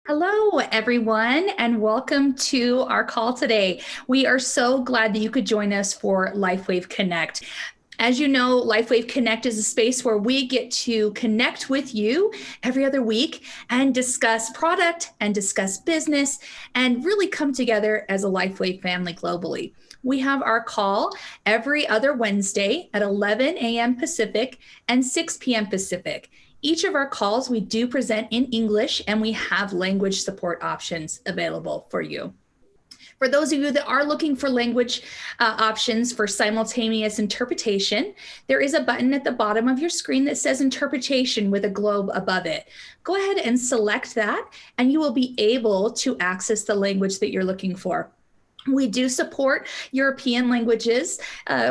Hello, everyone, and welcome to our call today. We are so glad that you could join us for Lifewave Connect. As you know, Lifewave Connect is a space where we get to connect with you every other week and discuss product and discuss business and really come together as a Lifewave family globally. We have our call every other Wednesday at 11 a.m. Pacific and 6 p.m. Pacific. Each of our calls we do present in English, and we have language support options available for you. For those of you that are looking for language options for simultaneous interpretation, there is a button at the bottom of your screen that says interpretation with a globe above it. Go ahead and select that, and you will be able to access the language that you're looking for. We do support European languages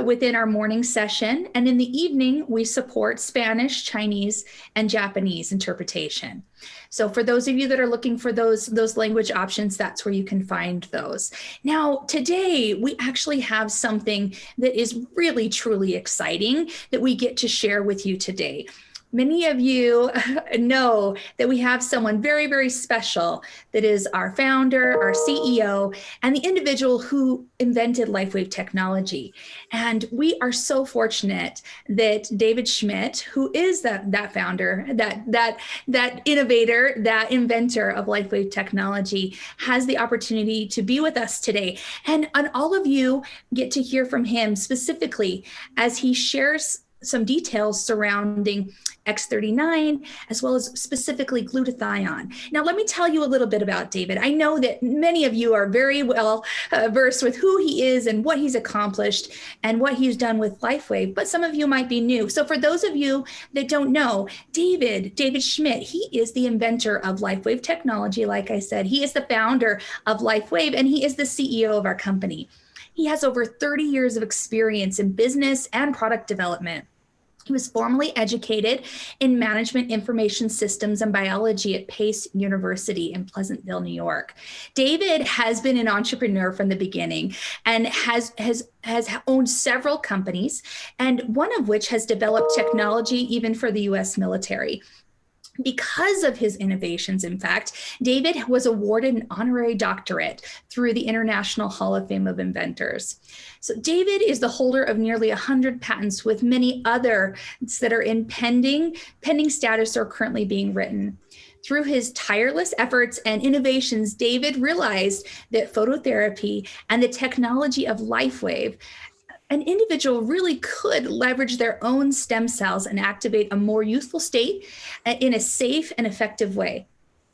within our morning session, and in the evening, we support Spanish, Chinese, and Japanese interpretation. So for those of you that are looking for those language options, that's where you can find those. Now, today, we actually have something that is really, truly exciting that we get to share with you today. Many of you know that we have someone very, very special that is our founder, our CEO, and the individual who invented Lifewave technology. And we are so fortunate that David Schmidt, who is that founder, that innovator, that inventor of Lifewave technology, has the opportunity to be with us today. And all of you get to hear from him specifically as he shares some details surrounding X39, as well as specifically glutathione. Now, let me tell you a little bit about David. I know that many of you are very well versed with who he is and what he's accomplished and what he's done with Lifewave, but some of you might be new. So for those of you that don't know, David Schmidt, he is the inventor of Lifewave technology. Like I said, he is the founder of Lifewave, and he is the CEO of our company. He has over 30 years of experience in business and product development. He was formally educated in management information systems and biology at Pace University in Pleasantville, New York. David has been an entrepreneur from the beginning and has owned several companies, and one of which has developed technology even for the U.S. military. Because of his innovations, in fact, David was awarded an honorary doctorate through the International Hall of Fame of Inventors. So David is the holder of nearly 100 patents, with many others that are in pending status or currently being written. Through his tireless efforts and innovations, David realized that phototherapy and the technology of Lifewave, an individual really could leverage their own stem cells and activate a more youthful state in a safe and effective way.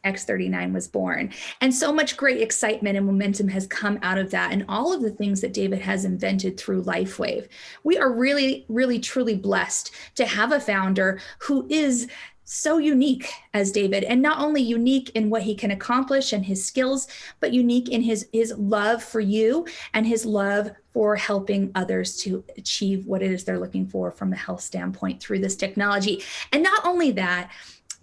X39 was born. And so much great excitement and momentum has come out of that, and all of the things that David has invented through Lifewave. We are really, really, truly blessed to have a founder who is so unique as David, and not only unique in what he can accomplish and his skills, but unique in his love for you and his love for helping others to achieve what it is they're looking for from a health standpoint through this technology. And not only that,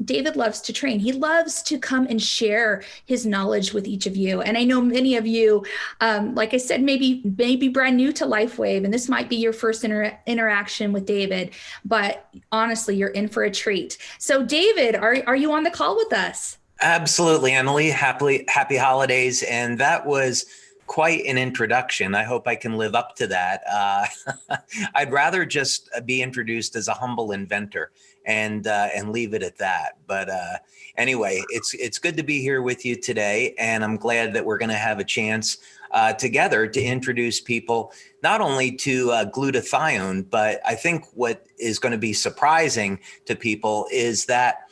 David loves to train. He loves to come and share his knowledge with each of you. And I know many of you, like I said, maybe brand new to Lifewave, and this might be your first interaction with David, but honestly, you're in for a treat. So David, are you on the call with us? Absolutely, Emily. Happy holidays. And that was quite an introduction. I hope I can live up to that. I'd rather just be introduced as a humble inventor and leave it at that. But anyway, it's good to be here with you today, and I'm glad that we're going to have a chance together to introduce people not only to glutathione, but I think what is going to be surprising to people is that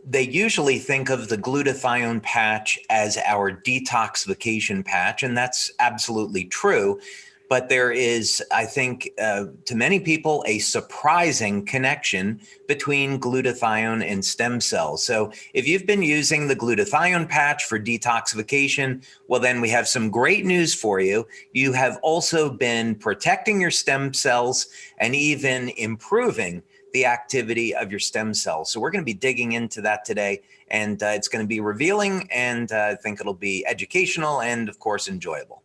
they usually think of the glutathione patch as our detoxification patch, and that's absolutely true. But there is, I think, to many people, a surprising connection between glutathione and stem cells. So if you've been using the glutathione patch for detoxification, well, then we have some great news for you. You have also been protecting your stem cells and even improving the activity of your stem cells. So we're going to be digging into that today, and it's going to be revealing, and I think it'll be educational and, of course, enjoyable.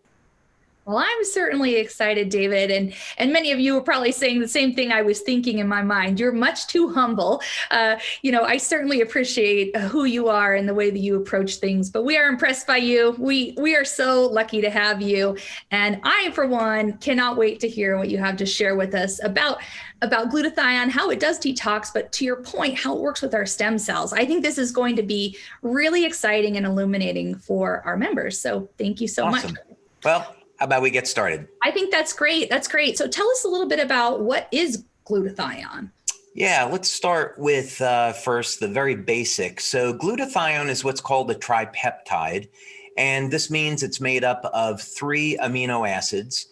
Well, I'm certainly excited, David, and many of you are probably saying the same thing I was thinking in my mind. You're much too humble. I certainly appreciate who you are and the way that you approach things. But we are impressed by you. We are so lucky to have you, and I, for one, cannot wait to hear what you have to share with us about glutathione, how it does detox, but to your point, how it works with our stem cells. I think this is going to be really exciting and illuminating for our members. So thank you so Awesome. much. Well, how about we get started? I think that's great. That's great. So tell us a little bit about what is glutathione? Yeah, let's start with first the very basics. So glutathione is what's called a tripeptide, and this means it's made up of 3 amino acids.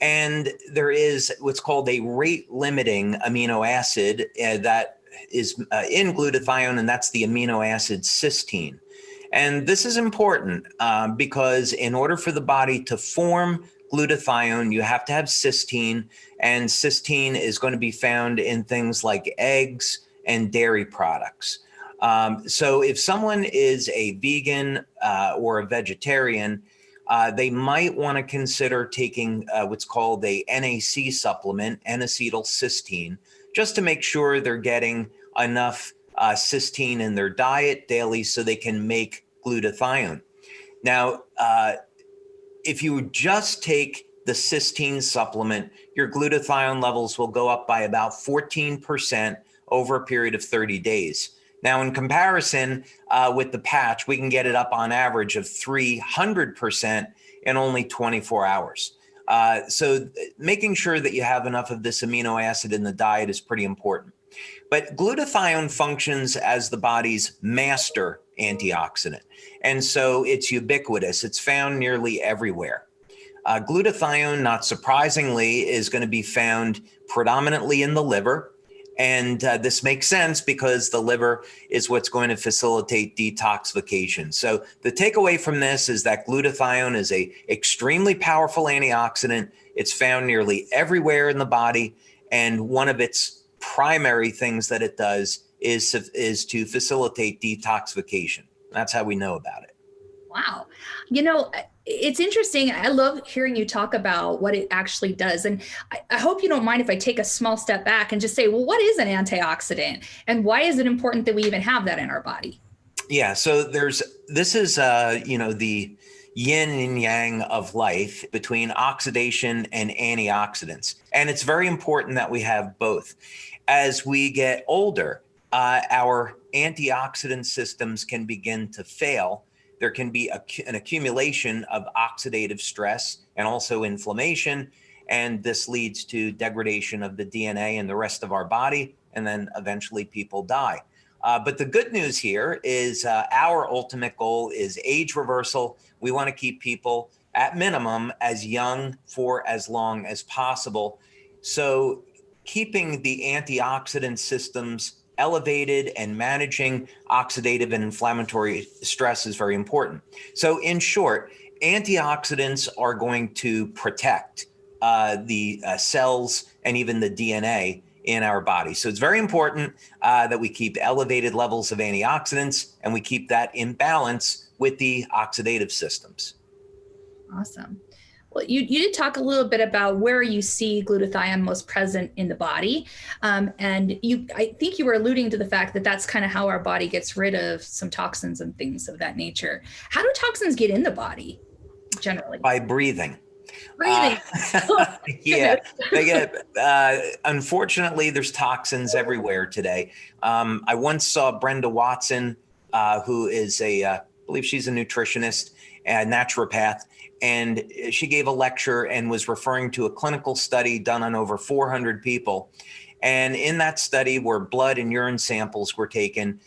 And there is what's called a rate-limiting amino acid that is in glutathione, and that's the amino acid cysteine. And this is important because in order for the body to form glutathione, you have to have cysteine, and cysteine is going to be found in things like eggs and dairy products. So if someone is a vegan or a vegetarian, they might want to consider taking what's called a NAC supplement, N-acetylcysteine, just to make sure they're getting enough cysteine in their diet daily so they can make glutathione. Now, if you just take the cysteine supplement, your glutathione levels will go up by about 14% over a period of 30 days. Now, in comparison with the patch, we can get it up on average of 300% in only 24 hours. So making sure that you have enough of this amino acid in the diet is pretty important. But glutathione functions as the body's master antioxidant. And so it's ubiquitous. It's found nearly everywhere. Glutathione, not surprisingly, is going to be found predominantly in the liver. And this makes sense because the liver is what's going to facilitate detoxification. So the takeaway from this is that glutathione is an extremely powerful antioxidant. It's found nearly everywhere in the body. And one of its primary things that it does is to facilitate detoxification. That's how we know about it. Wow. It's interesting. I love hearing you talk about what it actually does. And I hope you don't mind if I take a small step back and just say, well, what is an antioxidant? And why is it important that we even have that in our body? Yeah, so this is the yin and yang of life between oxidation and antioxidants. And it's very important that we have both. As we get older, our antioxidant systems can begin to fail. There can be an accumulation of oxidative stress and also inflammation, and this leads to degradation of the DNA and the rest of our body, and then eventually people die. But the good news here is our ultimate goal is age reversal. We want to keep people at minimum as young for as long as possible. So keeping the antioxidant systems elevated and managing oxidative and inflammatory stress is very important. So in short, antioxidants are going to protect the cells and even the DNA in our body. So it's very important that we keep elevated levels of antioxidants and we keep that in balance with the oxidative systems. Awesome. Well, you did talk a little bit about where you see glutathione most present in the body. And I think you were alluding to the fact that that's kind of how our body gets rid of some toxins and things of that nature. How do toxins get in the body generally? By breathing. Breathing. Yeah, they get, unfortunately, there's toxins everywhere today. I once saw Brenda Watson, who is I believe she's a nutritionist and naturopath, and she gave a lecture and was referring to a clinical study done on over 400 people. And in that study, where blood and urine samples were taken,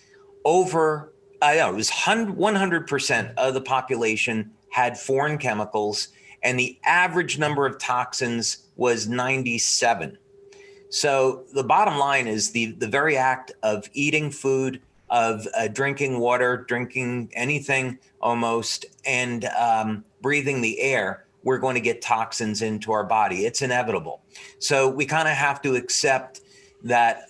it was 100% of the population had foreign chemicals, and the average number of toxins was 97. So the bottom line is the very act of eating food, of drinking water, drinking anything almost, and breathing the air, we're going to get toxins into our body. It's inevitable. So we kind of have to accept that,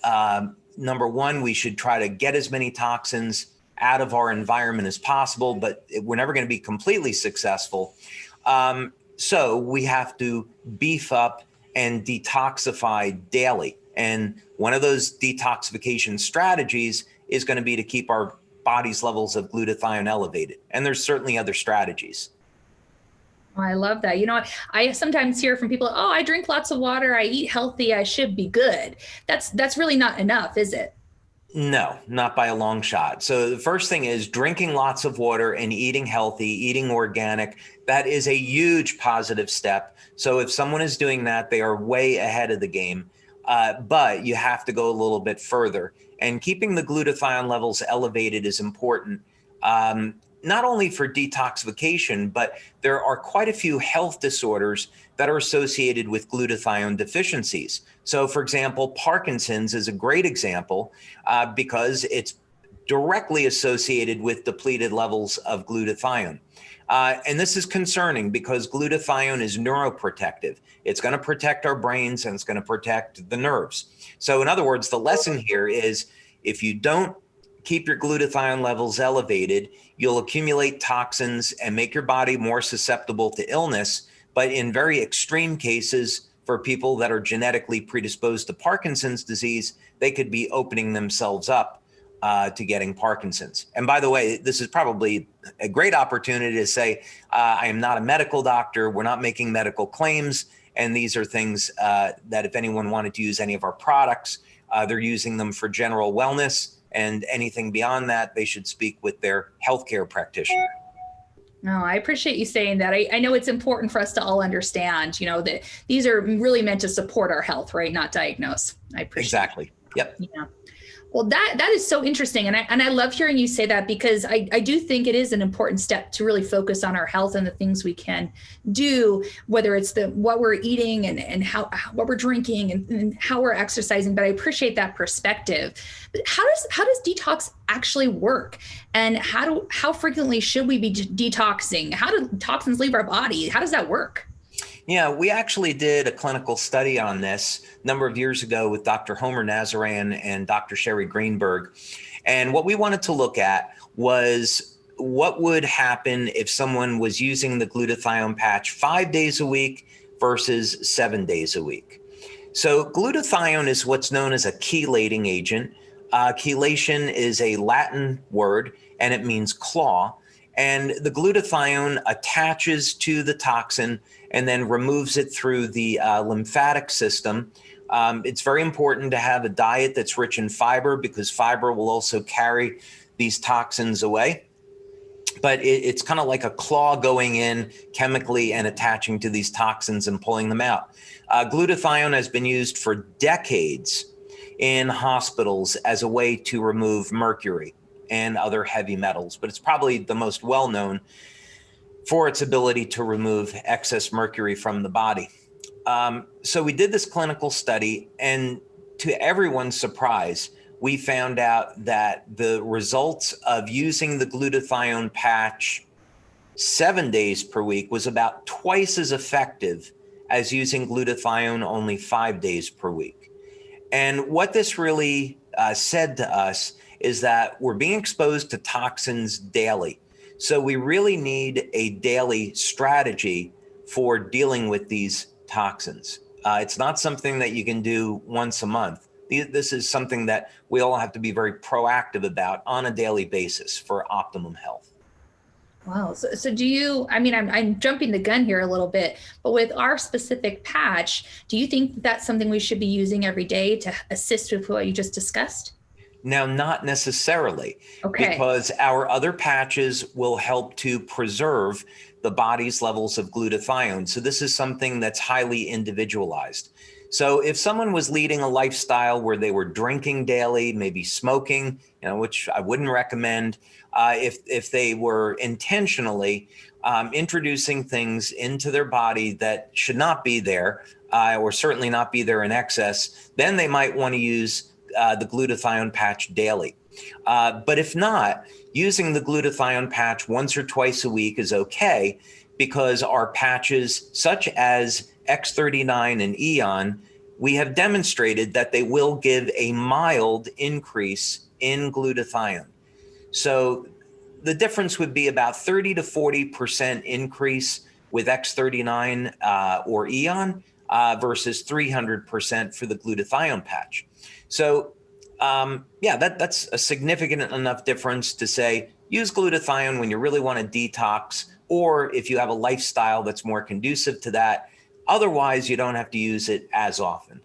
number one, we should try to get as many toxins out of our environment as possible, but we're never going to be completely successful. So we have to beef up and detoxify daily. And one of those detoxification strategies is going to be to keep our body's levels of glutathione elevated. And there's certainly other strategies. Oh, I love that. You know what? I sometimes hear from people, "Oh, I drink lots of water, I eat healthy, I should be good." That's really not enough, is it? No, not by a long shot. So the first thing is drinking lots of water and eating healthy, eating organic. That is a huge positive step. So if someone is doing that, they are way ahead of the game. But you have to go a little bit further. And keeping the glutathione levels elevated is important. Not only for detoxification, but there are quite a few health disorders that are associated with glutathione deficiencies. So, for example, Parkinson's is a great example because it's directly associated with depleted levels of glutathione. And this is concerning because glutathione is neuroprotective. It's going to protect our brains and it's going to protect the nerves. So, in other words, the lesson here is if you don't keep your glutathione levels elevated, you'll accumulate toxins and make your body more susceptible to illness. But in very extreme cases, for people that are genetically predisposed to Parkinson's disease, they could be opening themselves up to getting Parkinson's. And by the way, this is probably a great opportunity to say, I am not a medical doctor. We're not making medical claims. And these are things that if anyone wanted to use any of our products, they're using them for general wellness. And anything beyond that, they should speak with their healthcare practitioner. No, I appreciate you saying that. I know it's important for us to all understand, that these are really meant to support our health, right? Not diagnose. I appreciate Exactly. Yep. Yeah. Well, that is so interesting. And I love hearing you say that because I do think it is an important step to really focus on our health and the things we can do, whether it's what we're eating and what we're drinking and how we're exercising. But I appreciate that perspective. But how does detox actually work? And how frequently should we be detoxing? How do toxins leave our body? How does that work? Yeah, we actually did a clinical study on this a number of years ago with Dr. Homer Nazaran and Dr. Sherry Greenberg. And what we wanted to look at was what would happen if someone was using the glutathione patch 5 days a week versus 7 days a week. So glutathione is what's known as a chelating agent. Chelation is a Latin word, and it means claw. And the glutathione attaches to the toxin and then removes it through the lymphatic system. It's very important to have a diet that's rich in fiber because fiber will also carry these toxins away. But it's kind of like a claw going in chemically and attaching to these toxins and pulling them out. Glutathione has been used for decades in hospitals as a way to remove mercury and other heavy metals, but it's probably the most well-known for its ability to remove excess mercury from the body. So we did this clinical study, and to everyone's surprise, we found out that the results of using the glutathione patch 7 days per week was about twice as effective as using glutathione only 5 days per week. And what this really said to us is that we're being exposed to toxins daily. So we really need a daily strategy for dealing with these toxins. It's not something that you can do once a month. This is something that we all have to be very proactive about on a daily basis for optimum health. Wow. So do you, I'm jumping the gun here a little bit, but with our specific patch, do you think that's something we should be using every day to assist with what you just discussed? Now, not necessarily, Okay. because our other patches will help to preserve the body's levels of glutathione. So this is something that's highly individualized. So if someone was leading a lifestyle where they were drinking daily, maybe smoking, which I wouldn't recommend, if they were intentionally introducing things into their body that should not be there, or certainly not be there in excess, then they might want to use the glutathione patch daily. But if not, using the glutathione patch once or twice a week is okay, because our patches such as X39 and Eon, we have demonstrated that they will give a mild increase in glutathione. So the difference would be about 30 to 40% increase with X39 or Eon versus 300% for the glutathione patch. So yeah, that's a significant enough difference to say use glutathione when you really want to detox, or if you have a lifestyle that's more conducive to that. Otherwise, you don't have to use it as often.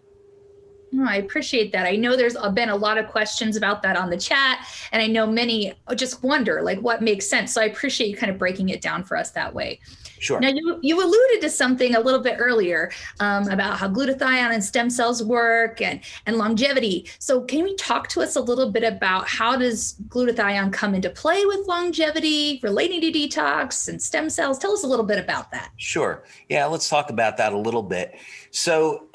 Oh, I appreciate that. I know there's been a lot of questions about that on the chat, and I know many just wonder like what makes sense. So I appreciate you kind of breaking it down for us that way. Sure. Now, you alluded to something a little bit earlier about how glutathione and stem cells work and longevity. So can we talk to us a little bit about how does glutathione come into play with longevity relating to detox and stem cells? Tell us a little bit about that. Sure. Yeah, let's talk about that a little bit. So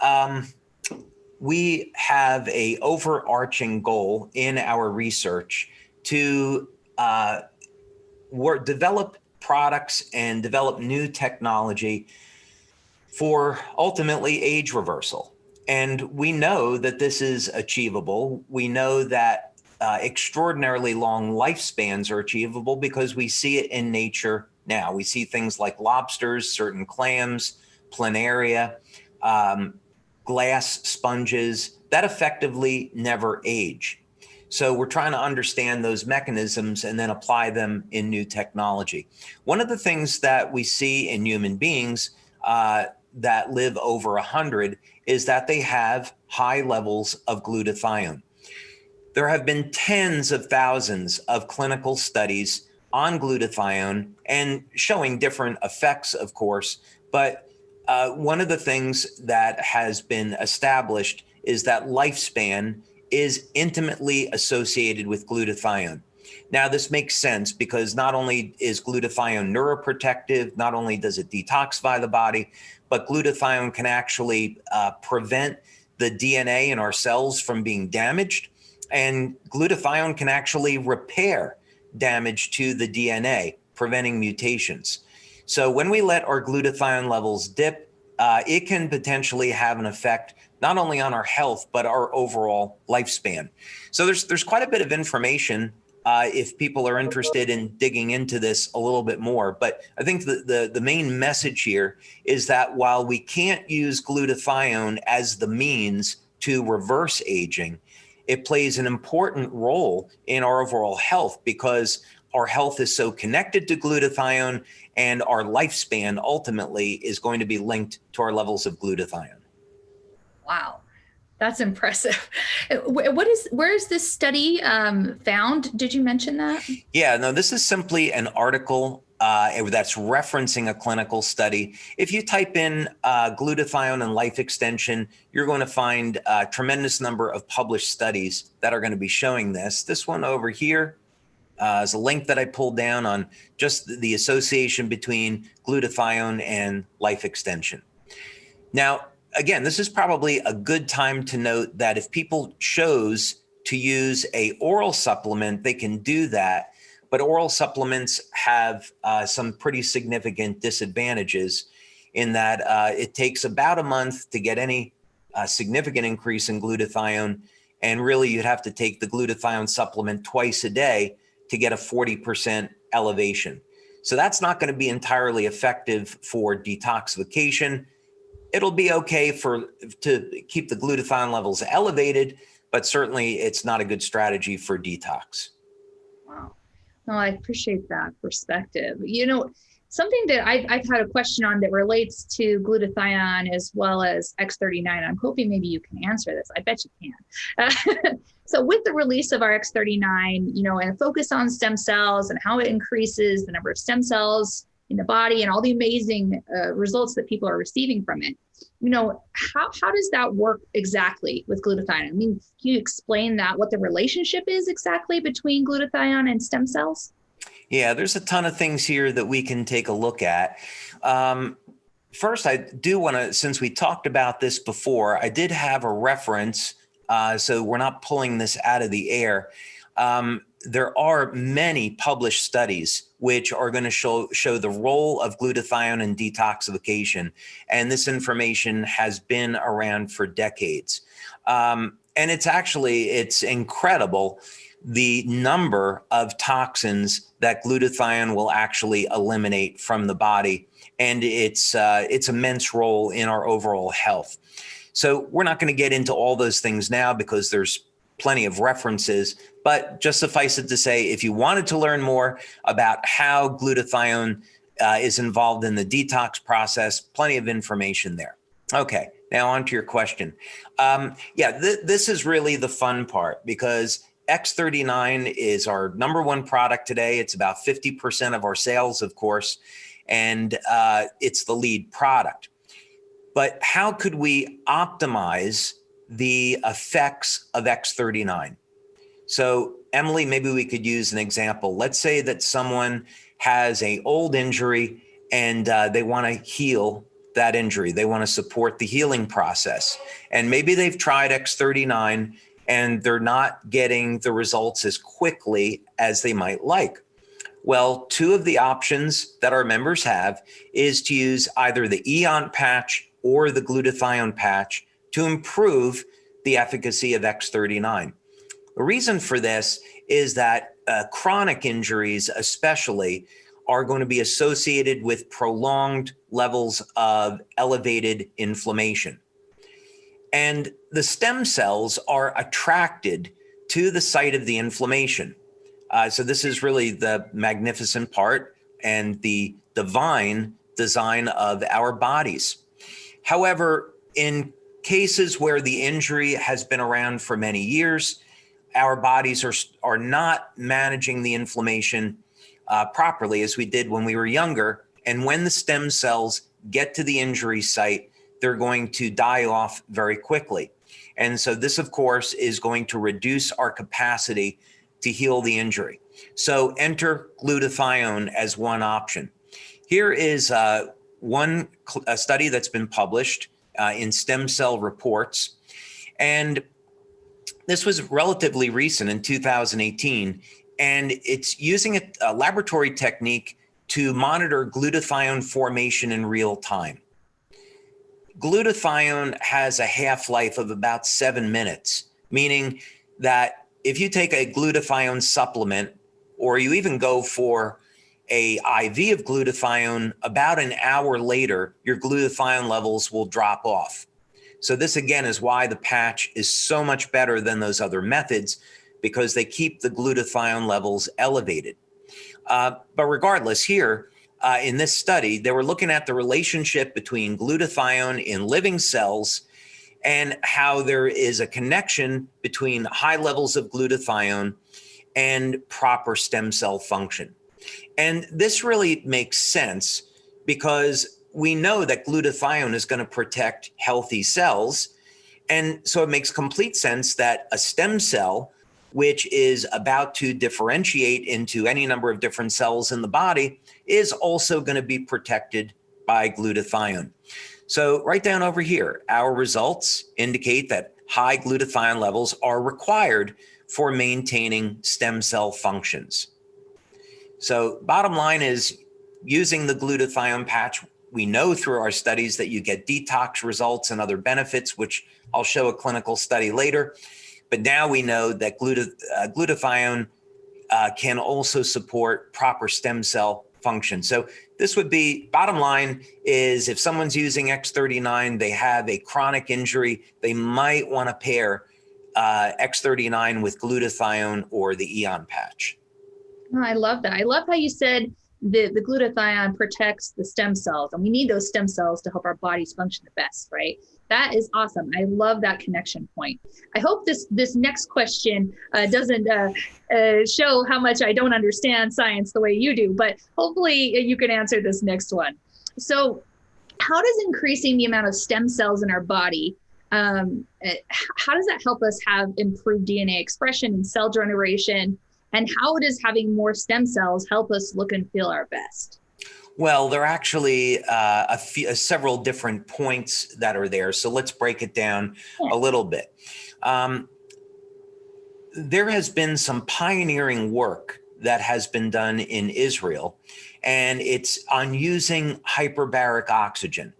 we have a overarching goal in our research to develop products and develop new technology for ultimately age reversal. And we know that this is achievable. We know that extraordinarily long lifespans are achievable because we see it in nature now. We see things like lobsters, certain clams, planaria, glass sponges that effectively never age. So we're trying to understand those mechanisms and then apply them in new technology. One of the things that we see in human beings that live over 100 is that they have high levels of glutathione. There have been tens of thousands of clinical studies on glutathione and showing different effects, of course, but one of the things that has been established is that lifespan is intimately associated with glutathione. Now, this makes sense because not only is glutathione neuroprotective, not only does it detoxify the body, but glutathione can actually prevent the DNA in our cells from being damaged. And glutathione can actually repair damage to the DNA, preventing mutations. So when we let our glutathione levels dip, it can potentially have an effect not only on our health, but our overall lifespan. So there's quite a bit of information if people are interested in digging into this a little bit more. But I think the main message here is that while we can't use glutathione as the means to reverse aging, it plays an important role in our overall health because our health is so connected to glutathione, and our lifespan ultimately is going to be linked to our levels of glutathione. Wow, that's impressive. Where is this study found? Did you mention that? Yeah, no, this is simply an article that's referencing a clinical study. If you type in glutathione and life extension, you're going to find a tremendous number of published studies that are going to be showing this. This one over here is a link that I pulled down on just the association between glutathione and life extension. Now, again, this is probably a good time to note that if people chose to use a oral supplement, they can do that. But oral supplements have some pretty significant disadvantages in that it takes about a month to get any significant increase in glutathione. And really, you'd have to take the glutathione supplement twice a day to get a 40% elevation. So that's not going to be entirely effective for detoxification. It'll be okay to keep the glutathione levels elevated, but certainly it's not a good strategy for detox. Wow. No, I appreciate that perspective. Something that I've had a question on that relates to glutathione as well as X39. I'm hoping maybe you can answer this. I bet you can. So with the release of our X39, and a focus on stem cells and how it increases the number of stem cells in the body and all the amazing results that people are receiving from it, how does that work exactly with glutathione? I mean, can you explain that, what the relationship is exactly between glutathione and stem cells? Yeah, there's a ton of things here that we can take a look at. First, I do want to, since we talked about this before, I did have a reference, so we're not pulling this out of the air. There are many published studies which are going to show the role of glutathione in detoxification. And this information has been around for decades. And it's incredible the number of toxins that glutathione will actually eliminate from the body and its immense role in our overall health. So we're not going to get into all those things now because there's plenty of references, but just suffice it to say, if you wanted to learn more about how glutathione is involved in the detox process, plenty of information there. Okay, now on to your question. This is really the fun part because X39 is our number one product today. It's about 50% of our sales, of course, and it's the lead product. But how could we optimize the effects of X39? So Emily, maybe we could use an example. Let's say that someone has an old injury and they want to heal that injury. They want to support the healing process. And maybe they've tried X39 and they're not getting the results as quickly as they might like. Well, two of the options that our members have is to use either the Eon patch or the glutathione patch to improve the efficacy of X39. The reason for this is that chronic injuries especially are going to be associated with prolonged levels of elevated inflammation. And the stem cells are attracted to the site of the inflammation. So this is really the magnificent part and the divine design of our bodies. However, in cases where the injury has been around for many years, our bodies are not managing the inflammation properly as we did when we were younger. And when the stem cells get to the injury site, they're going to die off very quickly. And so this, of course, is going to reduce our capacity to heal the injury. So enter glutathione as one option. Here is one study that's been published in Stem Cell Reports. And this was relatively recent in 2018. And it's using a laboratory technique to monitor glutathione formation in real time. Glutathione has a half-life of about 7 minutes, meaning that if you take a glutathione supplement, or you even go for a IV of glutathione, about an hour later, your glutathione levels will drop off. So this again is why the patch is so much better than those other methods, because they keep the glutathione levels elevated. But regardless, here in this study, they were looking at the relationship between glutathione in living cells and how there is a connection between high levels of glutathione and proper stem cell function. And this really makes sense because we know that glutathione is going to protect healthy cells. And so it makes complete sense that a stem cell, which is about to differentiate into any number of different cells in the body, is also going to be protected by glutathione. So right down over here, our results indicate that high glutathione levels are required for maintaining stem cell functions. So bottom line is, using the glutathione patch, we know through our studies that you get detox results and other benefits, which I'll show a clinical study later. But now we know that glutathione can also support proper stem cell function. So this would be, bottom line is, if someone's using X39, they have a chronic injury, they might want to pair X39 with glutathione or the Eon patch. Oh, I love that. I love how you said the glutathione protects the stem cells, and we need those stem cells to help our bodies function the best, right? That is awesome. I love that connection point. I hope this next question doesn't show how much I don't understand science the way you do, but hopefully you can answer this next one. So how does increasing the amount of stem cells in our body, how does that help us have improved DNA expression and cell generation? And how does having more stem cells help us look and feel our best? Well, there are actually several different points that are there. So let's break it down a little bit. There has been some pioneering work that has been done in Israel, and it's on using hyperbaric oxygen.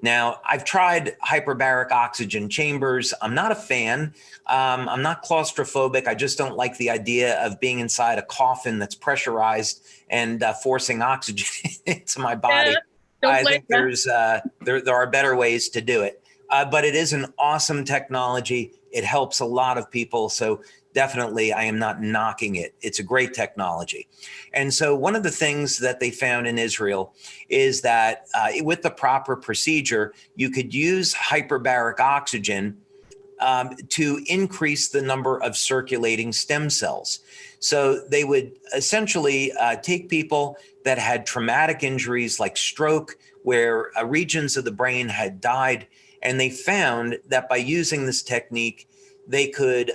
Now, I've tried hyperbaric oxygen chambers. I'm not a fan. I'm not claustrophobic. I just don't like the idea of being inside a coffin that's pressurized and forcing oxygen into my body. Yeah, don't I blame think ya. there are better ways to do it. But it is an awesome technology. It helps a lot of people. So definitely, I am not knocking it. It's a great technology. And so one of the things that they found in Israel is that with the proper procedure, you could use hyperbaric oxygen to increase the number of circulating stem cells. So they would essentially take people that had traumatic injuries like stroke, where regions of the brain had died, and they found that by using this technique, they could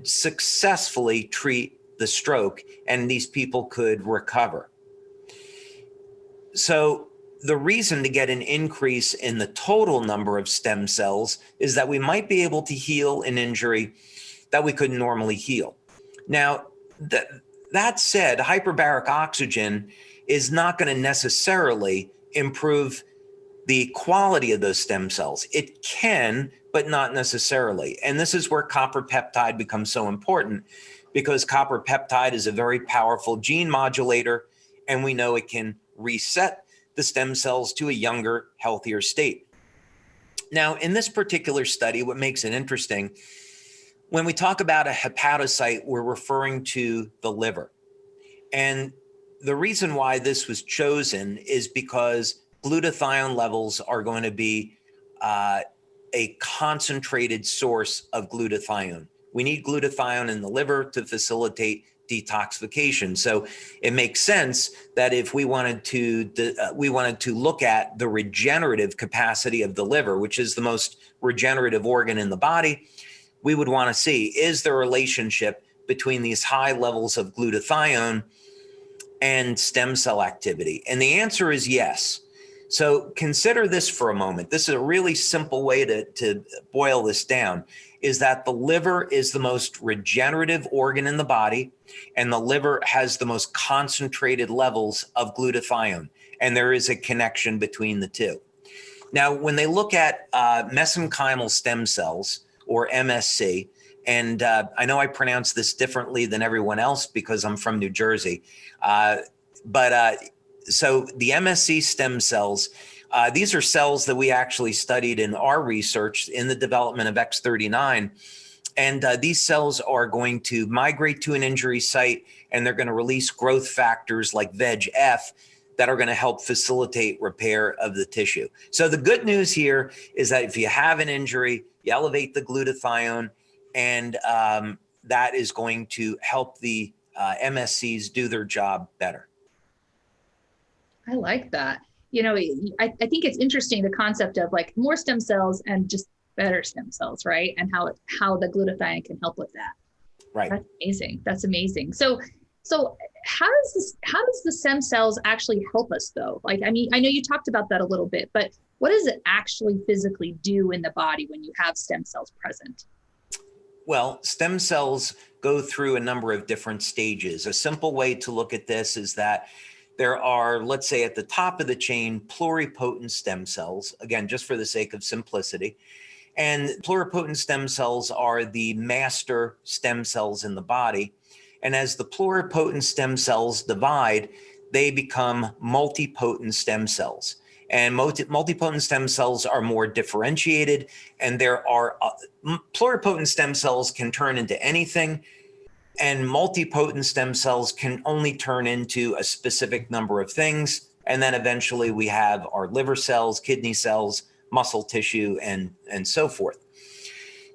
successfully treat the stroke, and these people could recover. So the reason to get an increase in the total number of stem cells is that we might be able to heal an injury that we couldn't normally heal. Now, that said, hyperbaric oxygen is not going to necessarily improve the quality of those stem cells. It can, but not necessarily. And this is where copper peptide becomes so important, because copper peptide is a very powerful gene modulator, and we know it can reset the stem cells to a younger, healthier state. Now, in this particular study, what makes it interesting, when we talk about a hepatocyte, we're referring to the liver. And the reason why this was chosen is because glutathione levels are going to be a concentrated source of glutathione. We need glutathione in the liver to facilitate detoxification. So it makes sense that if we wanted to look at the regenerative capacity of the liver, which is the most regenerative organ in the body, we would want to see, is there a relationship between these high levels of glutathione and stem cell activity? And the answer is yes. So consider this for a moment. This is a really simple way to boil this down, is that the liver is the most regenerative organ in the body, and the liver has the most concentrated levels of glutathione. And there is a connection between the two. Now, when they look at mesenchymal stem cells, or MSC, and I know I pronounce this differently than everyone else because I'm from New Jersey, so the MSC stem cells, these are cells that we actually studied in our research in the development of X39. And these cells are going to migrate to an injury site, and they're going to release growth factors like VEGF that are going to help facilitate repair of the tissue. So the good news here is that if you have an injury, you elevate the glutathione, and that is going to help the MSCs do their job better. I like that. I think it's interesting, the concept of like more stem cells and just better stem cells, right? And how the glutathione can help with that. Right. That's amazing. That's amazing. So how does the stem cells actually help us though? Like, I mean, I know you talked about that a little bit, but what does it actually physically do in the body when you have stem cells present? Well, stem cells go through a number of different stages. A simple way to look at this is that there are, let's say at the top of the chain, pluripotent stem cells, again, just for the sake of simplicity. And pluripotent stem cells are the master stem cells in the body. And as the pluripotent stem cells divide, they become multipotent stem cells. And multipotent stem cells are more differentiated, and there are pluripotent stem cells can turn into anything, and multipotent stem cells can only turn into a specific number of things. And then eventually we have our liver cells, kidney cells, muscle tissue, and so forth.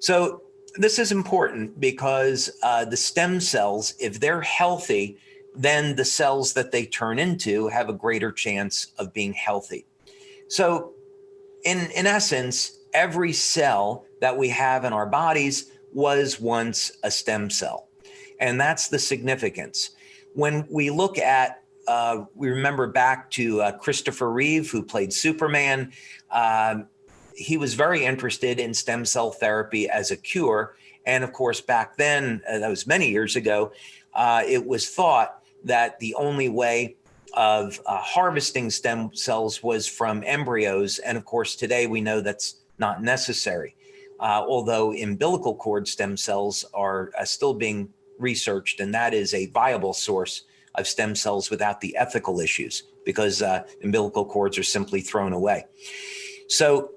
So this is important because the stem cells, if they're healthy, then the cells that they turn into have a greater chance of being healthy. So in essence, every cell that we have in our bodies was once a stem cell. And that's the significance. When we look at, we remember back to Christopher Reeve, who played Superman. He was very interested in stem cell therapy as a cure. And of course, back then, that was many years ago, it was thought that the only way of harvesting stem cells was from embryos. And of course, today we know that's not necessary. Although umbilical cord stem cells are still being researched, and that is a viable source of stem cells without the ethical issues, because umbilical cords are simply thrown away. So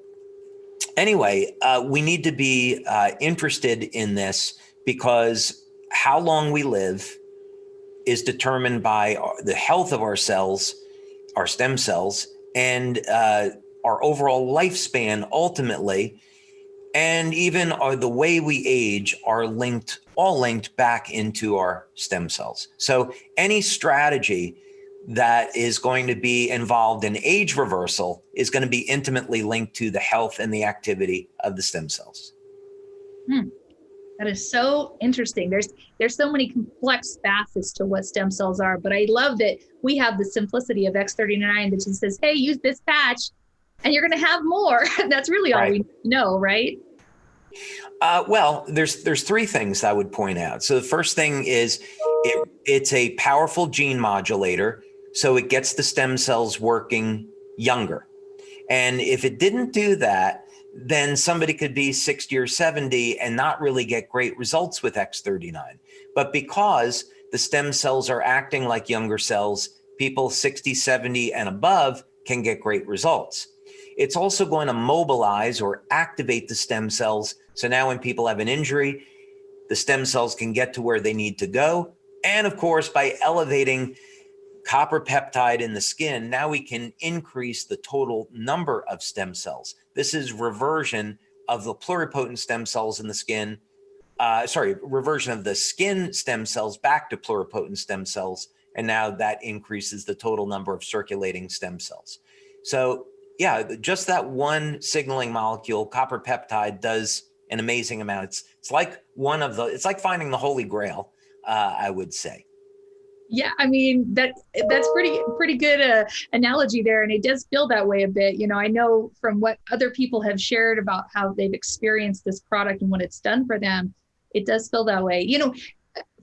anyway, we need to be interested in this, because how long we live is determined by the health of our cells, our stem cells, and our overall lifespan ultimately. And even the way we age are all linked back into our stem cells. So any strategy that is going to be involved in age reversal is going to be intimately linked to the health and the activity of the stem cells. That is so interesting. There's so many complex facets to what stem cells are, but I love that we have the simplicity of X39 that just says, hey, use this patch and you're going to have more. That's really all we know, right? Well, there's three things I would point out. So the first thing is it's a powerful gene modulator, so it gets the stem cells working younger. And if it didn't do that, then somebody could be 60 or 70 and not really get great results with X39. But because the stem cells are acting like younger cells, people 60, 70 and above can get great results. It's also going to mobilize or activate the stem cells. So now when people have an injury, the stem cells can get to where they need to go. And of course, by elevating copper peptide in the skin, now we can increase the total number of stem cells. This is reversion of the pluripotent stem cells in the skin. Reversion of the skin stem cells back to pluripotent stem cells. And now that increases the total number of circulating stem cells. So yeah, just that one signaling molecule, copper peptide, does an amazing amount. It's like it's like finding the Holy Grail, I would say. Yeah, I mean, that's pretty good analogy there. And it does feel that way a bit. You know, I know from what other people have shared about how they've experienced this product and what it's done for them, it does feel that way. You know,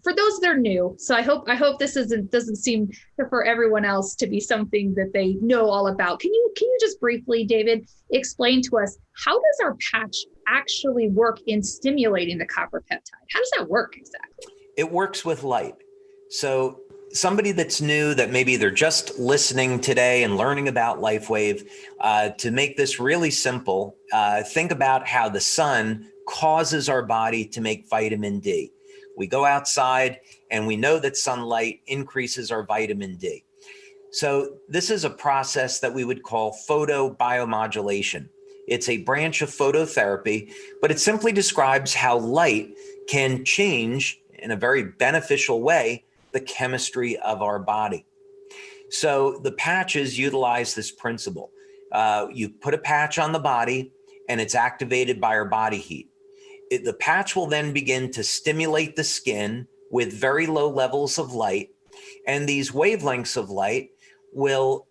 for those that are new, so I hope this doesn't seem for everyone else to be something that they know all about. Can you just briefly, David, explain to us, how does our patch actually work in stimulating the copper peptide? How does that work exactly? It works with light. So somebody that's new, that maybe they're just listening today and learning about Lifewave, to make this really simple, think about how the sun causes our body to make vitamin D. We go outside and we know that sunlight increases our vitamin D. So this is a process that we would call photobiomodulation. It's a branch of phototherapy, but it simply describes how light can change in a very beneficial way the chemistry of our body. So the patches utilize this principle. You put a patch on the body and it's activated by our body heat. The patch will then begin to stimulate the skin with very low levels of light, and these wavelengths of light will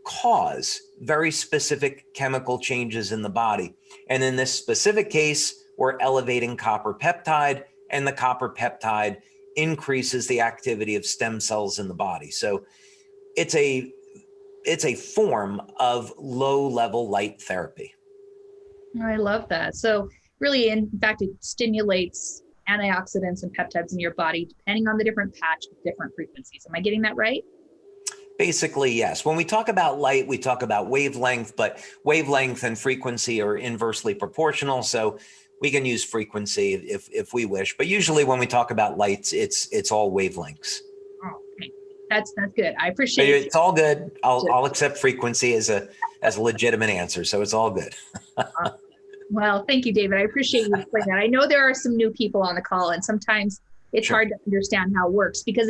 cause very specific chemical changes in the body. And in this specific case, we're elevating copper peptide, and the copper peptide increases the activity of stem cells in the body. So it's a form of low-level light therapy. I love that. So really, in fact, it stimulates antioxidants and peptides in your body, depending on the different patch with different frequencies. Am I getting that right? Basically, yes. When we talk about light, we talk about wavelength, but wavelength and frequency are inversely proportional. So we can use frequency if we wish. But usually when we talk about lights, it's all wavelengths. Oh, okay. That's good. I appreciate it. It's all good. I'll accept frequency as a legitimate answer. So it's all good. Well, thank you, David. I appreciate you explaining that. I know there are some new people on the call, and sometimes it's hard to understand how it works because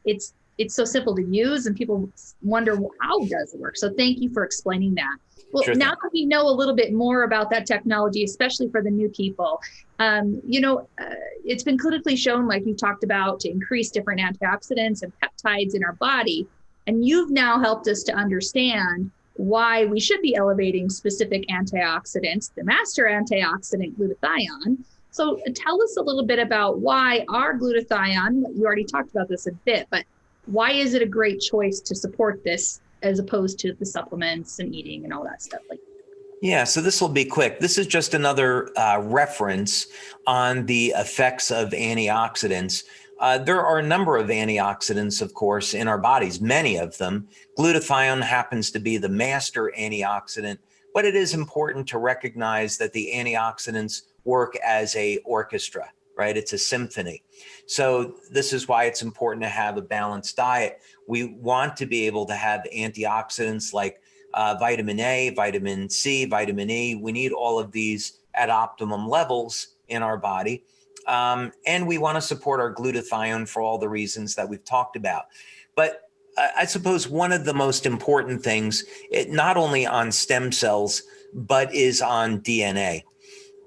it's so simple to use, and people wonder, well, how does it work? So thank you for explaining that. Well, now that we know a little bit more about that technology, especially for the new people, it's been clinically shown, like you talked about, to increase different antioxidants and peptides in our body. And you've now helped us to understand why we should be elevating specific antioxidants, the master antioxidant glutathione. So tell us a little bit about why our glutathione, you already talked about this a bit, but why is it a great choice to support this as opposed to the supplements and eating and all that stuff? Like, Yeah, so this will be quick. This is just another reference on the effects of antioxidants. There are a number of antioxidants, of course, in our bodies, many of them. Glutathione happens to be the master antioxidant, but it is important to recognize that the antioxidants work as a orchestra, right? It's a symphony. So this is why it's important to have a balanced diet. We want to be able to have antioxidants like vitamin A, vitamin C, vitamin E. We need all of these at optimum levels in our body. And we want to support our glutathione for all the reasons that we've talked about. But I suppose one of the most important things, not only on stem cells, but is on DNA.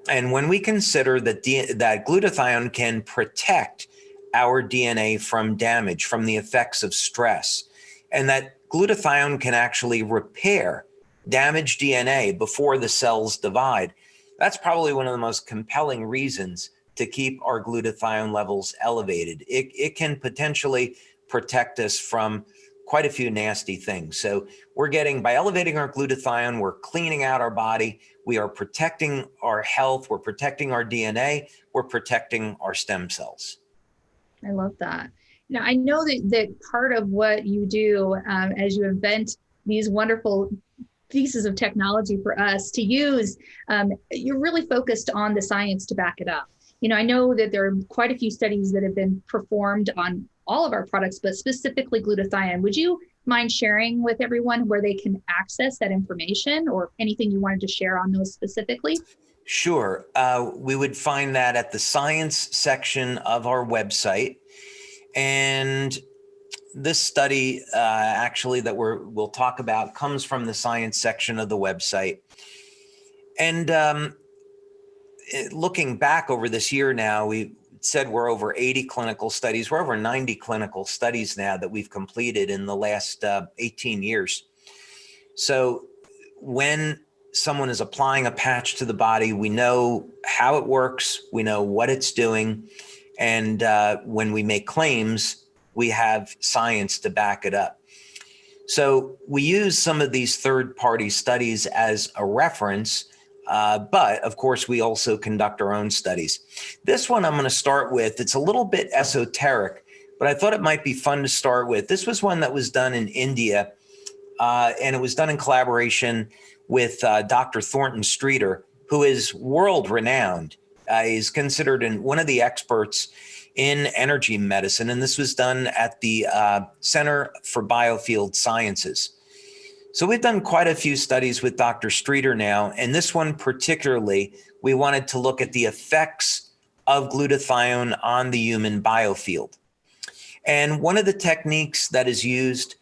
And when we consider that glutathione can protect our DNA from damage, from the effects of stress, and that glutathione can actually repair damaged DNA before the cells divide, that's probably one of the most compelling reasons to keep our glutathione levels elevated. It can potentially protect us from quite a few nasty things. So by elevating our glutathione, we're cleaning out our body, we are protecting our health, we're protecting our DNA, we're protecting our stem cells. I love that. Now, I know that part of what you do as you invent these wonderful pieces of technology for us to use, you're really focused on the science to back it up. I know that there are quite a few studies that have been performed on all of our products, but specifically glutathione. Would you mind sharing with everyone where they can access that information or anything you wanted to share on those specifically? Sure. We would find that at the science section of our website. And this study actually that we'll talk about comes from the science section of the website. And looking back over this year now, we said we're over 80 clinical studies. We're over 90 clinical studies now that we've completed in the last 18 years. So when someone is applying a patch to the body, we know how it works, we know what it's doing, and when we make claims, we have science to back it up. So we use some of these third-party studies as a reference, but of course, we also conduct our own studies. This one I'm going to start with, it's a little bit esoteric, but I thought it might be fun to start with. This was one that was done in India, and it was done in collaboration with Dr. Thornton Streeter, who is world-renowned. He's considered one of the experts in energy medicine, and this was done at the Center for Biofield Sciences. So we've done quite a few studies with Dr. Streeter now, and this one particularly, we wanted to look at the effects of glutathione on the human biofield. And one of the techniques that is used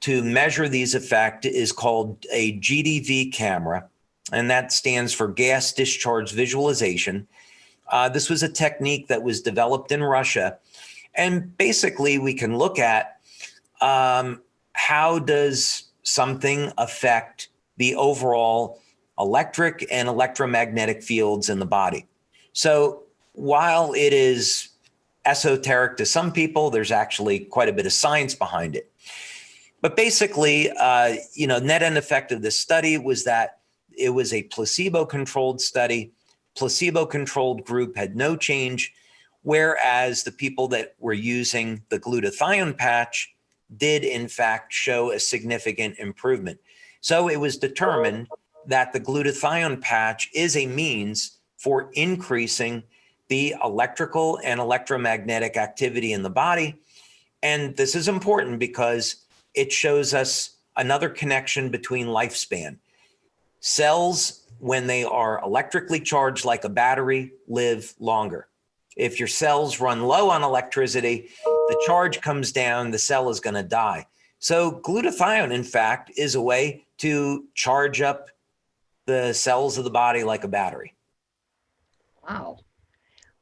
to measure these effects is called a GDV camera, and that stands for gas discharge visualization. This was a technique that was developed in Russia. And basically, we can look at how does something affect the overall electric and electromagnetic fields in the body. So while it is esoteric to some people, there's actually quite a bit of science behind it. But basically, net end effect of this study was that it was a placebo-controlled study. Placebo-controlled group had no change, whereas the people that were using the glutathione patch did in fact show a significant improvement. So it was determined that the glutathione patch is a means for increasing the electrical and electromagnetic activity in the body. And this is important because it shows us another connection between lifespan. Cells, when they are electrically charged like a battery, live longer. If your cells run low on electricity, the charge comes down, the cell is going to die. So glutathione, in fact, is a way to charge up the cells of the body like a battery. Wow.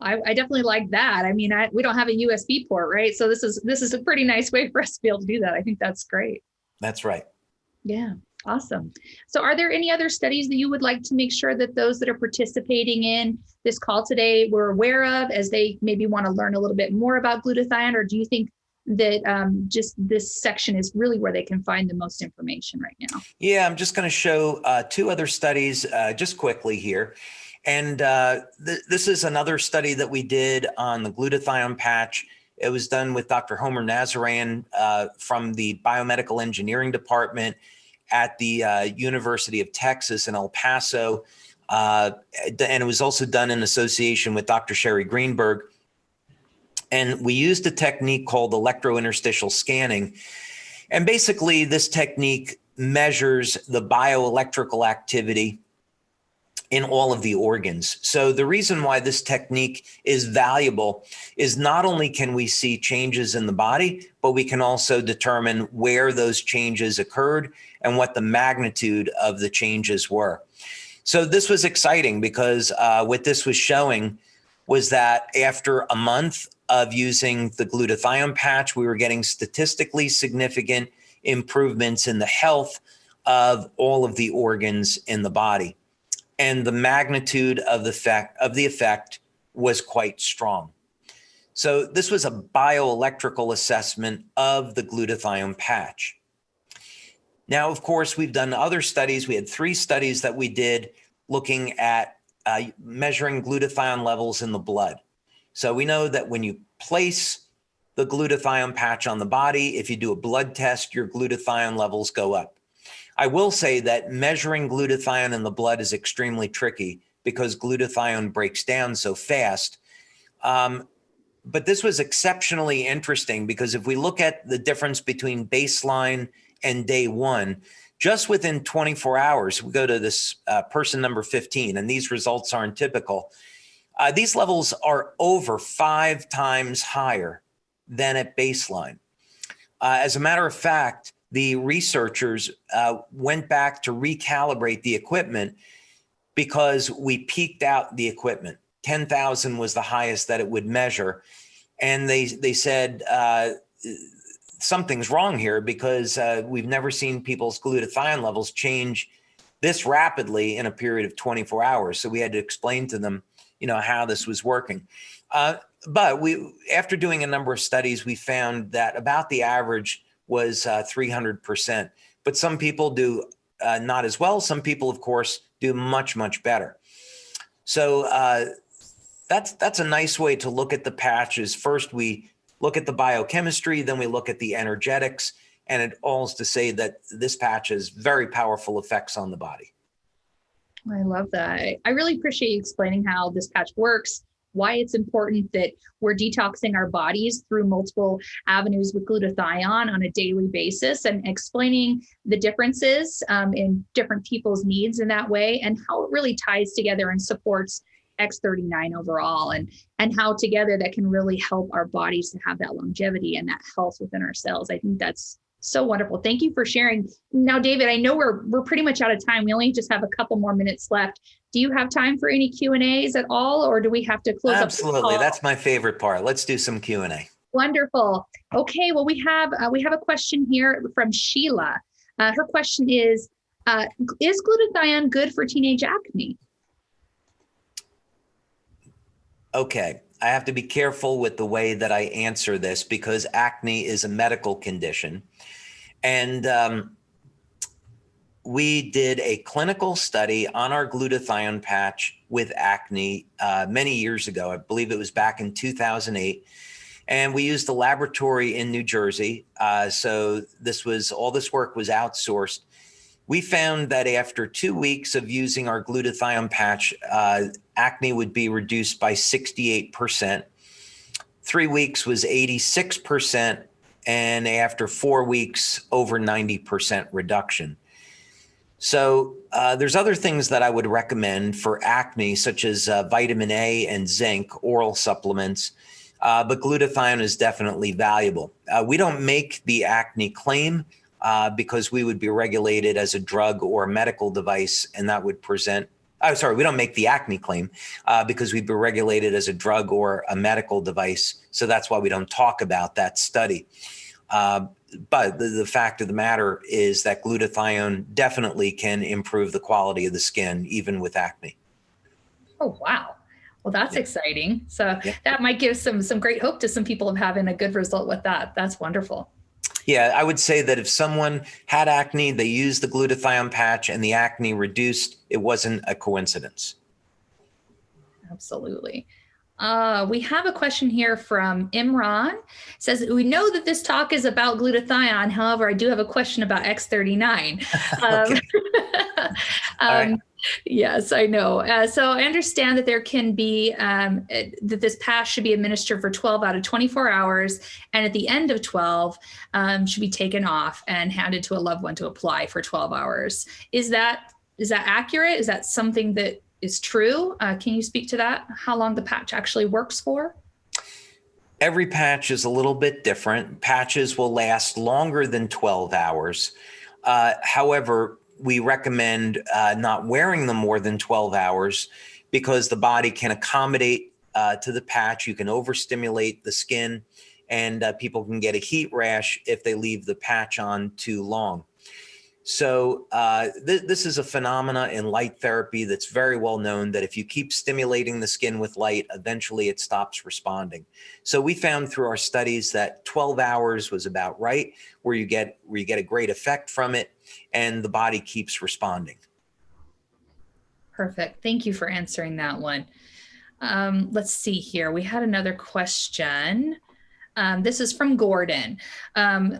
I definitely like that. I mean, we don't have a USB port, right? So this is a pretty nice way for us to be able to do that. I think that's great. That's right. Yeah. Awesome. So are there any other studies that you would like to make sure that those that are participating in this call today were aware of as they maybe want to learn a little bit more about glutathione? Or do you think that just this section is really where they can find the most information right now. Yeah, I'm just going to show two other studies just quickly here. And this is another study that we did on the glutathione patch. It was done with Dr. Homer Nazarian from the Biomedical Engineering Department at the University of Texas in El Paso. And it was also done in association with Dr. Sherry Greenberg. And we used a technique called electrointerstitial scanning. And basically, this technique measures the bioelectrical activity in all of the organs. So the reason why this technique is valuable is not only can we see changes in the body, but we can also determine where those changes occurred and what the magnitude of the changes were. So this was exciting because what this was showing was that after a month of using the glutathione patch, we were getting statistically significant improvements in the health of all of the organs in the body. And the magnitude of the effect was quite strong. So this was a bioelectrical assessment of the glutathione patch. Now, of course, we've done other studies. We had 3 studies that we did looking at measuring glutathione levels in the blood. So we know that when you place the glutathione patch on the body, if you do a blood test, your glutathione levels go up. I will say that measuring glutathione in the blood is extremely tricky because glutathione breaks down so fast. But this was exceptionally interesting because if we look at the difference between baseline and day 1, just within 24 hours, we go to this person number 15, and these results aren't typical. These levels are over 5 times higher than at baseline. As a matter of fact, the researchers went back to recalibrate the equipment because we peaked out the equipment. 10,000 was the highest that it would measure. And they said, something's wrong here because we've never seen people's glutathione levels change this rapidly in a period of 24 hours. So we had to explain to them, how this was working. But after doing a number of studies, we found that about the average was 300%. But some people do not as well. Some people, of course, do much, much better. So that's a nice way to look at the patches. First, we look at the biochemistry, then we look at the energetics, and it all is to say that this patch has very powerful effects on the body. I love that. I really appreciate you explaining how this patch works, why it's important that we're detoxing our bodies through multiple avenues with glutathione on a daily basis, and explaining the differences in different people's needs in that way, and how it really ties together and supports X39 overall, and how together that can really help our bodies to have that longevity and that health within our cells. I think that's so wonderful. Thank you for sharing. Now, David, I know we're pretty much out of time. We only just have a couple more minutes left. Do you have time for any Q&As at all, or do we have to close Absolutely. up the call? That's my favorite part. Let's do some Q&A. Wonderful. Okay. Well, we have a question here from Sheila. Her question is glutathione good for teenage acne? Okay. I have to be careful with the way that I answer this because acne is a medical condition. And we did a clinical study on our glutathione patch with acne many years ago. I believe it was back in 2008. And we used a laboratory in New Jersey. So all this work was outsourced. We found that after 2 weeks of using our glutathione patch, acne would be reduced by 68%. 3 weeks was 86%. And after 4 weeks, over 90% reduction. So there's other things that I would recommend for acne, such as vitamin A and zinc, oral supplements. But glutathione is definitely valuable. We don't make the acne claim because we would be regulated as a drug or a medical device, and that would present. We don't make the acne claim because we'd be regulated as a drug or a medical device. So that's why we don't talk about that study. But the fact of the matter is that glutathione definitely can improve the quality of the skin, even with acne. Oh, wow. Well, that's exciting. So Yeah. that might give some great hope to some people of having a good result with that. That's wonderful. Yeah, I would say that if someone had acne, they used the glutathione patch and the acne reduced, it wasn't a coincidence. Absolutely. We have a question here from Imran. It says, we know that this talk is about glutathione. However, I do have a question about X39. Okay. All right. Yes, I know. So I understand that there can be, that this patch should be administered for 12 out of 24 hours. And at the end of 12, should be taken off and handed to a loved one to apply for 12 hours. Is that accurate? Is that something that is true? Can you speak to that? How long the patch actually works for? Every patch is a little bit different. Patches will last longer than 12 hours. However, we recommend not wearing them more than 12 hours because the body can accommodate to the patch. You can overstimulate the skin, and people can get a heat rash if they leave the patch on too long. So this is a phenomena in light therapy that's very well known, that if you keep stimulating the skin with light, eventually it stops responding. So we found through our studies that 12 hours was about right, where you get a great effect from it and the body keeps responding. Perfect. Thank you for answering that one. Let's see here. We had another question. This is from Gordon.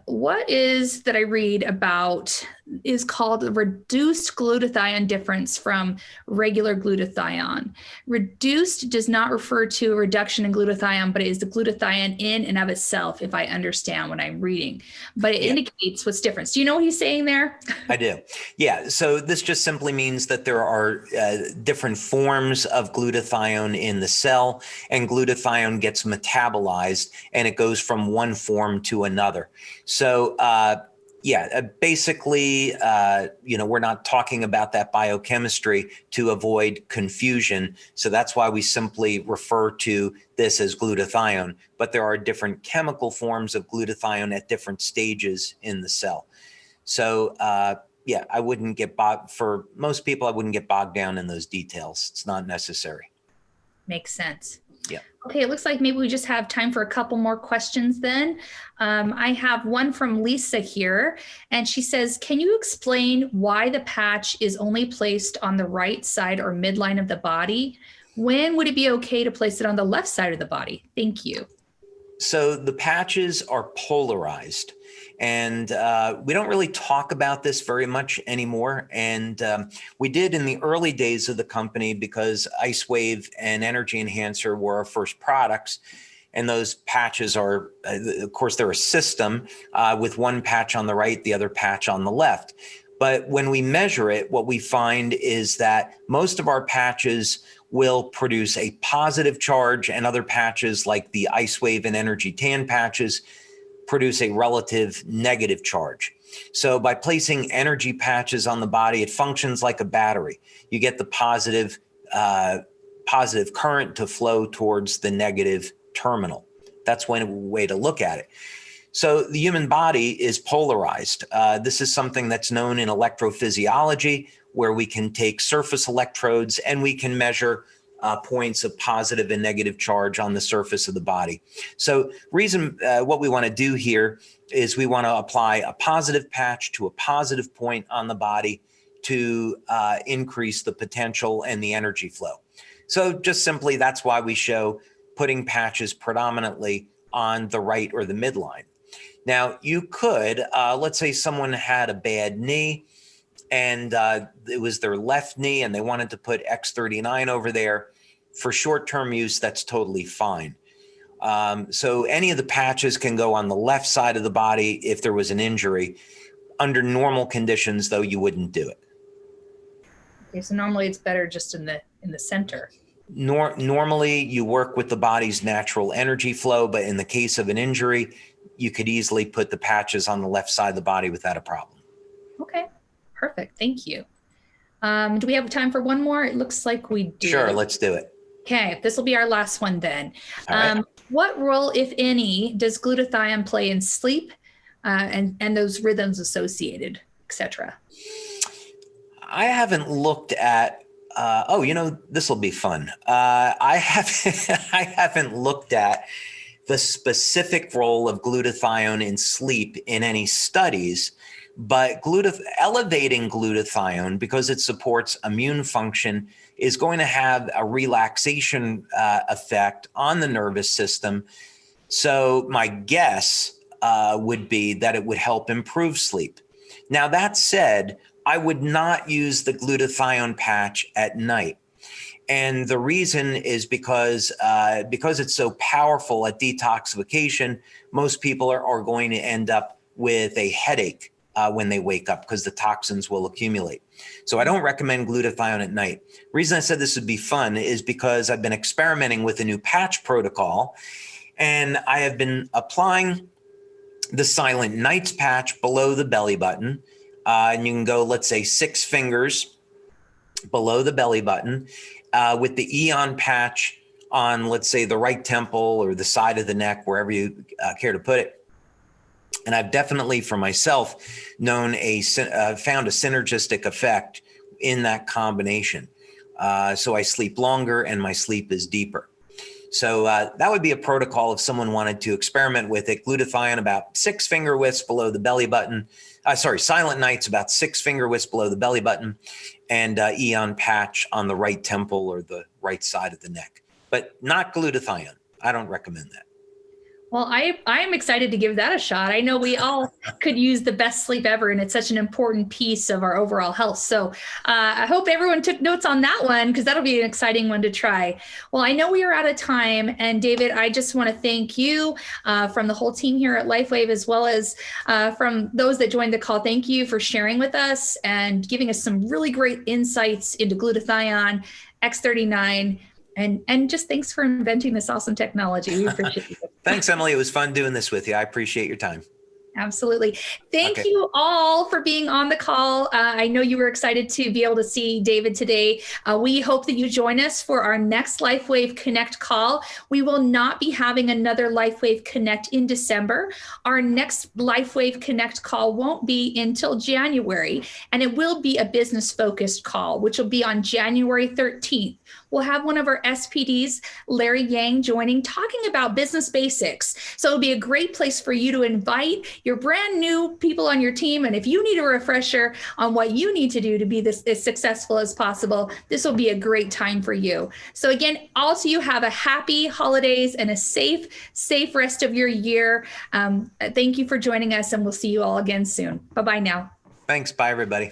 What is that I read about is called the reduced glutathione difference from regular glutathione. Reduced does not refer to a reduction in glutathione, but it is the glutathione in and of itself, if I understand what I'm reading. But it indicates what's different. Do you know what he's saying there? I do. Yeah. So this just simply means that there are different forms of glutathione in the cell, and glutathione gets metabolized and it goes from one form to another. So basically, we're not talking about that biochemistry to avoid confusion. So that's why we simply refer to this as glutathione. But there are different chemical forms of glutathione at different stages in the cell. So I wouldn't get for most people, I wouldn't get bogged down in those details. It's not necessary. Makes sense. Yeah. Okay, it looks like maybe we just have time for a couple more questions then. I have one from Lisa here, and she says, can you explain why the patch is only placed on the right side or midline of the body? When would it be okay to place it on the left side of the body? Thank you. So the patches are polarized, and we don't really talk about this very much anymore. And we did in the early days of the company because Icewave and Energy Enhancer were our first products. And those patches are, of course, they're a system with one patch on the right, the other patch on the left. But when we measure it, what we find is that most of our patches will produce a positive charge, and other patches like the Icewave and Energy Tan patches produce a relative negative charge. So by placing energy patches on the body, it functions like a battery. You get the positive current to flow towards the negative terminal. That's one way to look at it. So the human body is polarized. This is something that's known in electrophysiology, where we can take surface electrodes and we can measure points of positive and negative charge on the surface of the body. So what we want to do here is we want to apply a positive patch to a positive point on the body to increase the potential and the energy flow. So just simply, that's why we show putting patches predominantly on the right or the midline. Now, you could, let's say someone had a bad knee and it was their left knee and they wanted to put X39 over there. For short-term use, that's totally fine. So any of the patches can go on the left side of the body if there was an injury. Under normal conditions, though, you wouldn't do it. Okay, so normally it's better just in the center. Normally, you work with the body's natural energy flow, but in the case of an injury, you could easily put the patches on the left side of the body without a problem. Okay, perfect. Thank you. Do we have time for one more? It looks like we do. Sure, let's do it. Okay, this will be our last one then. All right. What role, if any, does glutathione play in sleep and those rhythms associated, et cetera? I haven't looked at This will be fun. I haven't looked at the specific role of glutathione in sleep in any studies, but elevating glutathione, because it supports immune function, is going to have a relaxation effect on the nervous system. So my guess would be that it would help improve sleep. Now, that said, I would not use the glutathione patch at night. And the reason is because it's so powerful at detoxification, most people are going to end up with a headache when they wake up, because the toxins will accumulate. So I don't recommend glutathione at night. Reason I said this would be fun is because I've been experimenting with a new patch protocol, and I have been applying the Silent Nights patch below the belly button. And you can go, let's say, 6 fingers below the belly button, with the Eon patch on, let's say, the right temple or the side of the neck, wherever you care to put it. And I've definitely, for myself, found a synergistic effect in that combination. So I sleep longer and my sleep is deeper. So that would be a protocol if someone wanted to experiment with it. Glutathione about 6 finger widths below the belly button. Silent Nights about 6 finger widths below the belly button, and Eon patch on the right temple or the right side of the neck, but not glutathione. I don't recommend that. Well, I'm excited to give that a shot. I know we all could use the best sleep ever, and it's such an important piece of our overall health. So I hope everyone took notes on that one, because that'll be an exciting one to try. Well, I know we are out of time. And David, I just want to thank you from the whole team here at Lifewave, as well as from those that joined the call. Thank you for sharing with us and giving us some really great insights into glutathione, X39, and just thanks for inventing this awesome technology. We appreciate it. Thanks, Emily. It was fun doing this with you. I appreciate your time. Absolutely. Thank you all for being on the call. I know you were excited to be able to see David today. We hope that you join us for our next Lifewave Connect call. We will not be having another Lifewave Connect in December. Our next Lifewave Connect call won't be until January, and it will be a business-focused call, which will be on January 13th. We'll have one of our SPDs, Larry Yang, joining, talking about business basics. So it'll be a great place for you to invite your brand new people on your team. And if you need a refresher on what you need to do to be as successful as possible, this will be a great time for you. So again, also, you have a happy holidays and a safe rest of your year. Thank you for joining us, and we'll see you all again soon. Bye-bye now. Thanks. Bye, everybody.